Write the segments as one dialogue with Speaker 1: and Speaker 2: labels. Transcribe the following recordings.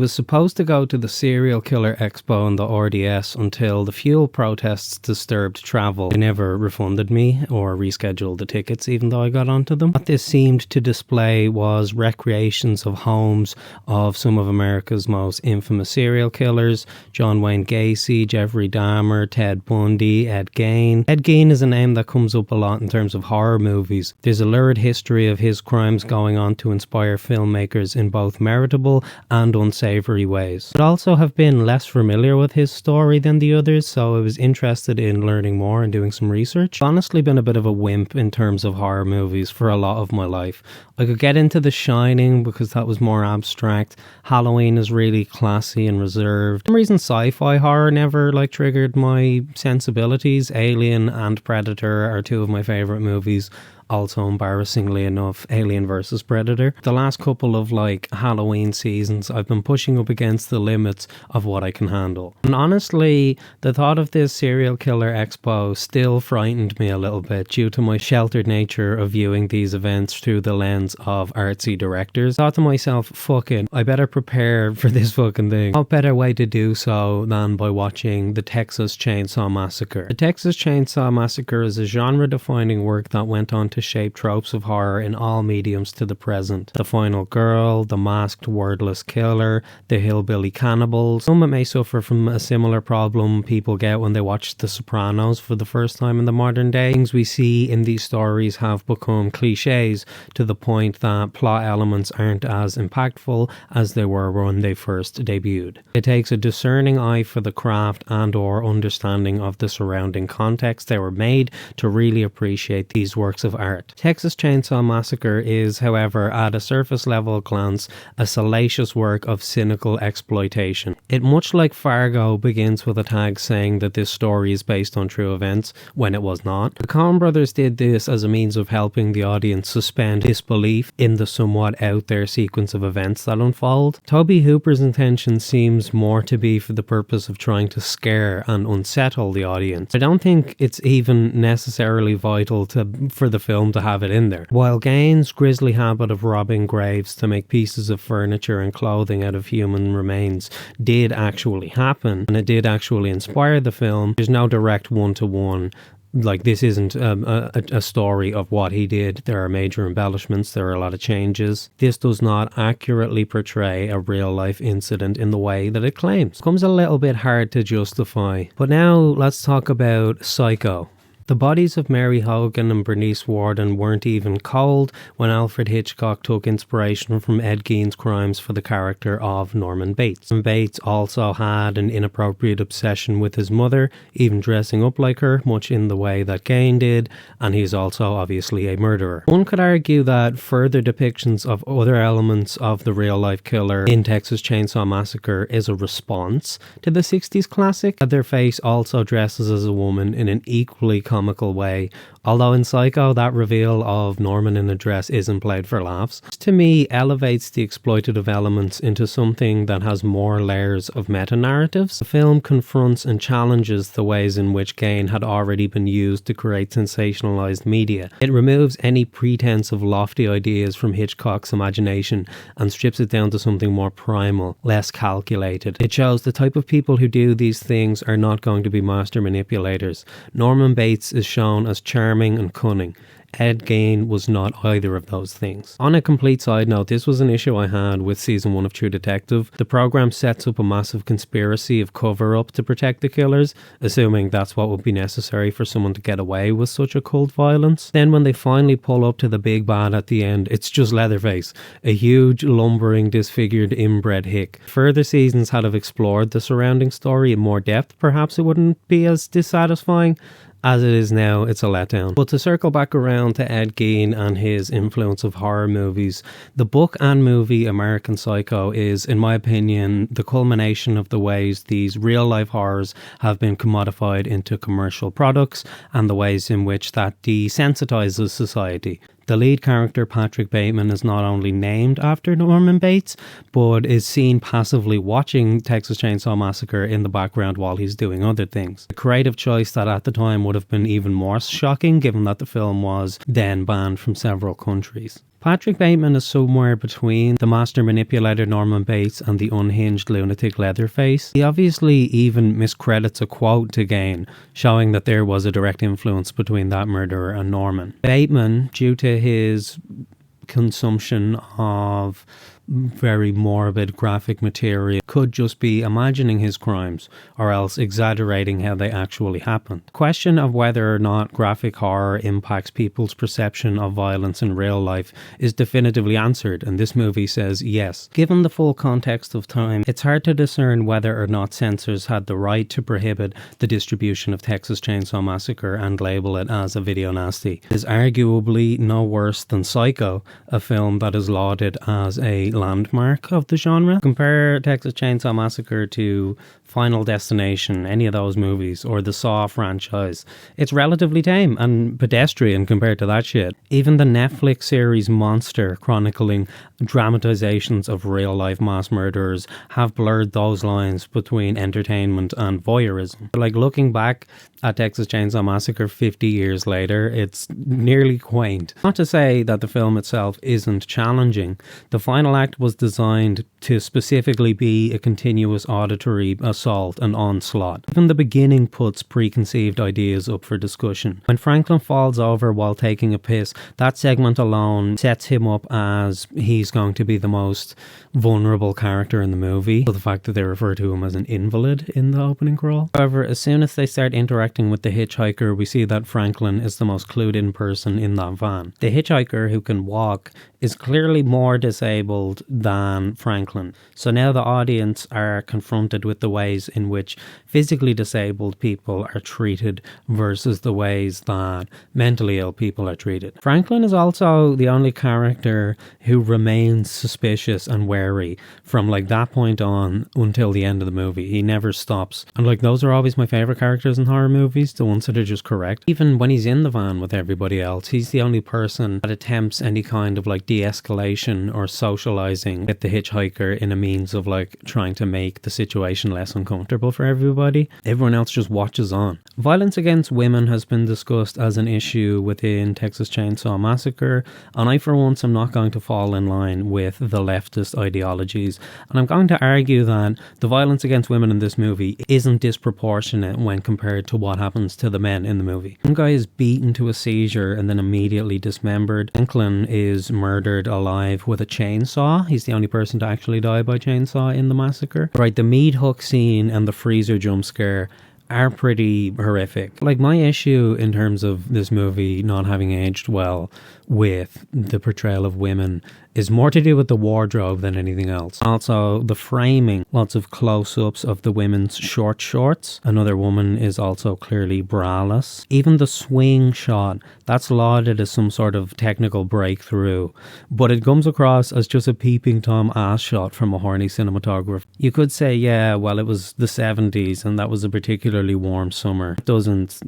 Speaker 1: was supposed to go to the Serial Killer Expo in the RDS until the fuel protests disturbed travel. They never refunded me or rescheduled the tickets even though I got onto them. What this seemed to display was recreations of homes of some of America's most infamous serial killers: John Wayne Gacy, Jeffrey Dahmer, Ted Bundy, Ed Gein. Ed Gein is a name that comes up a lot in terms of horror movies. There's a lurid history of his crimes going on to inspire filmmakers in both meritable and unsavory ways. I'd also have been less familiar with his story than the others, so I was interested in learning more and doing some research. I've honestly been a bit of a wimp in terms of horror movies for a lot of my life. I could get into The Shining because that was more abstract. Halloween is really classy and reserved. For some reason sci-fi horror never triggered my sensibilities. Alien and Predator are two of my favourite movies. Also, embarrassingly enough, Alien vs Predator. The last couple of Halloween seasons, I've been pushing up against the limits of what I can handle. And honestly, the thought of this Serial Killer Expo still frightened me a little bit due to my sheltered nature of viewing these events through the lens of artsy directors. I thought to myself, fuck it, I better prepare for this fucking thing. What better way to do so than by watching the Texas Chainsaw Massacre? The Texas Chainsaw Massacre is a genre-defining work that went on to shape tropes of horror in all mediums to the present. The final girl, the masked wordless killer, the hillbilly cannibals. Some may suffer from a similar problem people get when they watch The Sopranos for the first time in the modern day. Things we see in these stories have become cliches to the point that plot elements aren't as impactful as they were when they first debuted. It takes a discerning eye for the craft and or understanding of the surrounding context they were made to really appreciate these works of art. Texas Chainsaw Massacre is, however, at a surface level glance, a salacious work of cynical exploitation. It, much like Fargo, begins with a tag saying that this story is based on true events, when it was not. The Coen brothers did this as a means of helping the audience suspend disbelief in the somewhat out there sequence of events that unfold. Tobe Hooper's intention seems more to be for the purpose of trying to scare and unsettle the audience. I don't think it's even necessarily vital for the film to have it in there. While Gain's grisly habit of robbing graves to make pieces of furniture and clothing out of human remains did actually happen, and it did actually inspire the film, there's no direct one-to-one. This isn't a story of what he did. There are major embellishments, there are a lot of changes. This does not accurately portray a real-life incident in the way that it claims. It comes a little bit hard to justify. But now let's talk about Psycho. The bodies of Mary Hogan and Bernice Worden weren't even cold when Alfred Hitchcock took inspiration from Ed Gein's crimes for the character of Norman Bates. And Bates also had an inappropriate obsession with his mother, even dressing up like her, much in the way that Gein did, and he's also obviously a murderer. One could argue that further depictions of other elements of the real-life killer in Texas Chainsaw Massacre is a response to the 60s classic. Leatherface also dresses as a woman in an equally comical way, although in Psycho that reveal of Norman in a dress isn't played for laughs. This, to me, elevates the exploitative elements into something that has more layers of meta-narratives. The film confronts and challenges the ways in which Gein had already been used to create sensationalized media. It removes any pretense of lofty ideas from Hitchcock's imagination and strips it down to something more primal, less calculated. It shows the type of people who do these things are not going to be master manipulators. Norman Bates is shown as charming and cunning. Ed Gein was not either of those things. On a complete side note, this was an issue I had with season 1 of True Detective. The program sets up a massive conspiracy of cover-up to protect the killers, assuming that's what would be necessary for someone to get away with such occult violence. Then when they finally pull up to the big bad at the end, it's just Leatherface, a huge, lumbering, disfigured, inbred hick. Further seasons had have explored the surrounding story in more depth, perhaps it wouldn't be as dissatisfying. As it is now, it's a letdown. But to circle back around to Ed Gein and his influence of horror movies, the book and movie American Psycho is, in my opinion, the culmination of the ways these real-life horrors have been commodified into commercial products and the ways in which that desensitizes society. The lead character, Patrick Bateman, is not only named after Norman Bates, but is seen passively watching Texas Chainsaw Massacre in the background while he's doing other things. A creative choice that at the time would have been even more shocking, given that the film was then banned from several countries. Patrick Bateman is somewhere between the master manipulator Norman Bates and the unhinged lunatic Leatherface. He obviously even miscredits a quote to Gain, showing that there was a direct influence between that murderer and Norman. Bateman, due to his consumption of very morbid graphic material, could just be imagining his crimes or else exaggerating how they actually happened. The question of whether or not graphic horror impacts people's perception of violence in real life is definitively answered, and this movie says yes. Given the full context of time, it's hard to discern whether or not censors had the right to prohibit the distribution of Texas Chainsaw Massacre and label it as a video nasty. It is arguably no worse than Psycho, a film that is lauded as a landmark of the genre. Compare Texas Chainsaw Massacre to Final Destination, any of those movies, or the Saw franchise. It's relatively tame and pedestrian compared to that shit. Even the Netflix series Monster, chronicling dramatizations of real-life mass murderers, have blurred those lines between entertainment and voyeurism. Like, looking back at Texas Chainsaw Massacre 50 years later, it's nearly quaint. Not to say that the film itself isn't challenging. The final act was designed to specifically be a continuous auditory assault and onslaught. Even the beginning puts preconceived ideas up for discussion. When Franklin falls over while taking a piss, that segment alone sets him up as he's going to be the most vulnerable character in the movie. So the fact that they refer to him as an invalid in the opening crawl. However, as soon as they start interacting with the hitchhiker, we see that Franklin is the most clued in person in that van. The hitchhiker, who can walk, is clearly more disabled than Franklin. So now the audience are confronted with the ways in which physically disabled people are treated versus the ways that mentally ill people are treated. Franklin is also the only character who remains suspicious and wary from like that point on until the end of the movie. He never stops. And like, those are always my favourite characters in horror movies, the ones that are just correct. Even when he's in the van with everybody else, he's the only person that attempts any kind of like de-escalation or socializing with the hitchhiker in a means of like trying to make the situation less uncomfortable for everybody. Everyone else just watches on. Violence against women has been discussed as an issue within Texas Chainsaw Massacre, and I for once am not going to fall in line with the leftist ideologies, and I'm going to argue that the violence against women in this movie isn't disproportionate when compared to what happens to the men in the movie. One guy is beaten to a seizure and then immediately dismembered. Franklin is murdered alive with a chainsaw. He's the only person to actually die by chainsaw in the massacre. Right, the meat hook scene and the freezer jump scare are pretty horrific. Like, my issue in terms of this movie not having aged well with the portrayal of women is more to do with the wardrobe than anything else. Also, the framing, lots of close-ups of the women's short shorts. Another woman is also clearly braless. Even the swing shot, that's lauded as some sort of technical breakthrough, but it comes across as just a peeping Tom ass shot from a horny cinematographer. You could say, yeah, well, it was the 70s and that was a particularly warm summer. It doesn't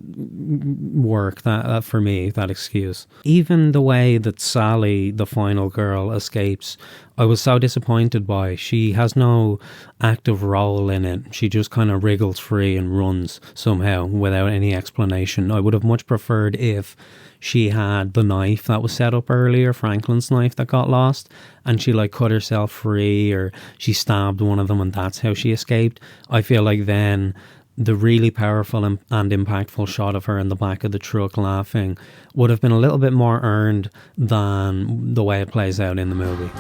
Speaker 1: work that for me, that excuse. Even the way that Sally, the final girl, escapes, I was so disappointed by. She has no active role in it. She just kind of wriggles free and runs somehow without any explanation. I would have much preferred if she had the knife that was set up earlier, Franklin's knife that got lost, and she like cut herself free, or she stabbed one of them and that's how she escaped. I feel like then the really powerful and impactful shot of her in the back of the truck laughing would have been a little bit more earned than the way it plays out in the movie.